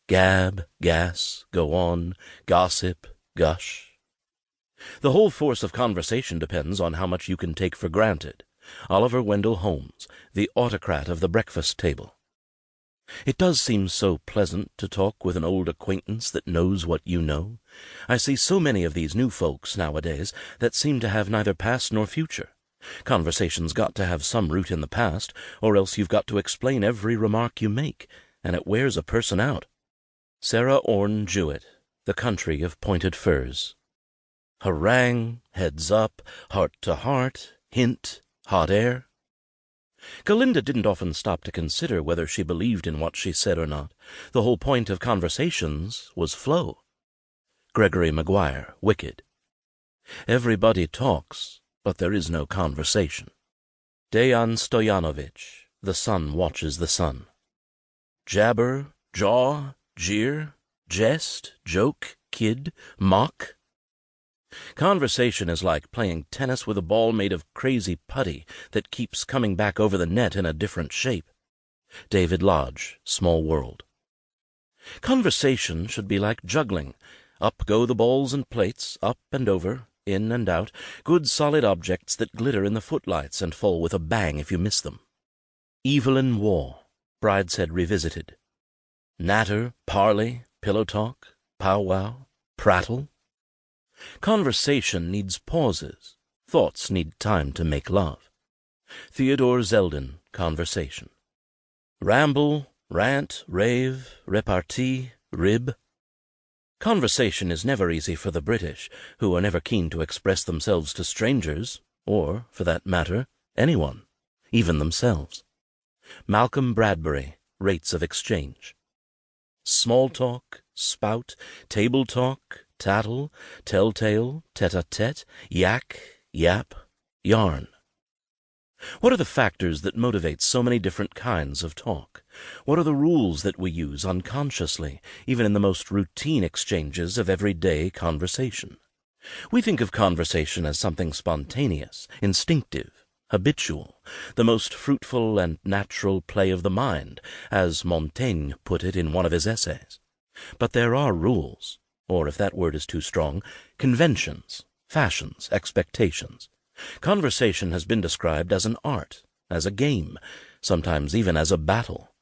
Gab, gas, go on, gossip, gush. The whole force of conversation depends on how much you can take for granted. Oliver Wendell Holmes, the autocrat of the breakfast table. It does seem so pleasant to talk with an old acquaintance that knows what you know. I see so many of these new folks nowadays that seem to have neither past nor future. Conversation's got to have some root in the past, or else you've got to explain every remark you make, and it wears a person out. Sarah Orne Jewett, The Country of Pointed Furs. Harangue, heads up, heart to heart, hint, hot air. Galinda didn't often stop to consider whether she believed in what she said or not. The whole point of conversations was flow. Gregory Maguire, Wicked. Everybody talks, but there is no conversation. Dejan Stoyanovich, The Sun Watches the Sun. Jabber, jaw, jeer, jest, joke, kid, mock. Conversation is like playing tennis with a ball made of crazy putty that keeps coming back over the net in a different shape. David Lodge, Small World. Conversation should be like juggling. Up go the balls and plates, up and over, in and out, good solid objects that glitter in the footlights and fall with a bang if you miss them. Evelyn Waugh, Brideshead Revisited. Natter, parley, pillow talk, powwow, prattle. Conversation needs pauses. Thoughts need time to make love. Theodore Zeldin, Conversation. Ramble, rant, rave, repartee, rib. Conversation is never easy for the British, who are never keen to express themselves to strangers, or, for that matter, anyone, even themselves. Malcolm Bradbury, Rates of Exchange. Small talk, spout, table talk, tattle, telltale, tete-a-tete, yak, yap, yarn. What are the factors that motivate so many different kinds of talk? What are the rules that we use unconsciously, even in the most routine exchanges of everyday conversation? We think of conversation as something spontaneous, instinctive, habitual, the most fruitful and natural play of the mind, as Montaigne put it in one of his essays. But there are rules, or if that word is too strong, conventions, fashions, expectations. Conversation has been described as an art, as a game, sometimes even as a battle.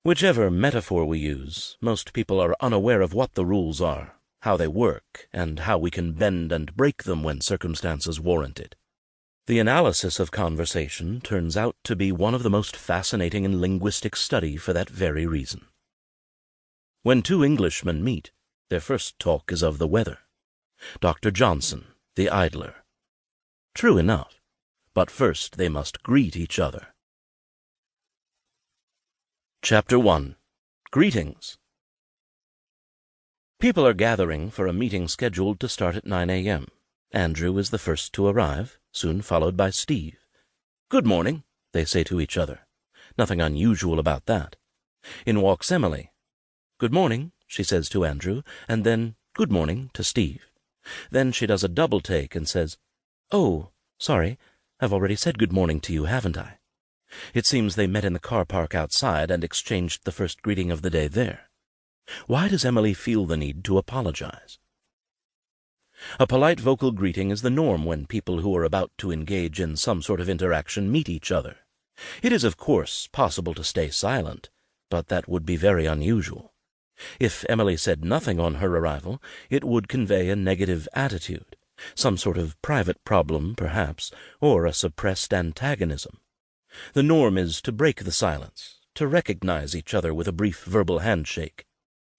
Whichever metaphor we use, most people are unaware of what the rules are, how they work, and how we can bend and break them when circumstances warrant it. The analysis of conversation turns out to be one of the most fascinating in linguistic study for that very reason. When two Englishmen meet, their first talk is of the weather. Dr. Johnson, The Idler. True enough, but first they must greet each other. Chapter 1. Greetings. People are gathering for a meeting scheduled to start at 9 a.m. Andrew is the first to arrive, soon followed by Steve. "Good morning," they say to each other. Nothing unusual about that. In walks Emily. "Good morning," she says to Andrew, and then "good morning" to Steve. Then she does a double take and says, "Oh, sorry, I've already said good morning to you, haven't I?" It seems they met in the car park outside and exchanged the first greeting of the day there. Why does Emily feel the need to apologize? A polite vocal greeting is the norm when people who are about to engage in some sort of interaction meet each other. It is, of course, possible to stay silent, but that would be very unusual. If Emily said nothing on her arrival, it would convey a negative attitude, some sort of private problem, perhaps, or a suppressed antagonism. The norm is to break the silence, to recognize each other with a brief verbal handshake.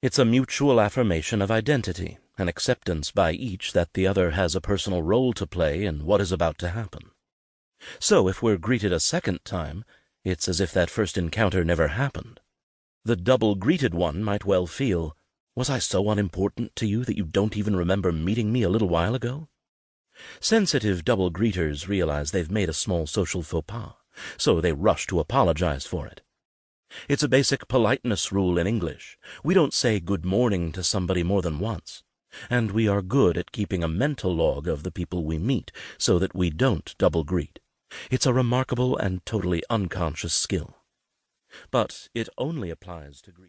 It's a mutual affirmation of identity, an acceptance by each that the other has a personal role to play in what is about to happen. So if we're greeted a second time, it's as if that first encounter never happened. The double-greeted one might well feel, "Was I so unimportant to you that you don't even remember meeting me a little while ago?" Sensitive double-greeters realize they've made a small social faux pas, so they rush to apologize for it. It's a basic politeness rule in English. We don't say good morning to somebody more than once, and we are good at keeping a mental log of the people we meet so that we don't double-greet. It's a remarkable and totally unconscious skill. But it only applies to greet.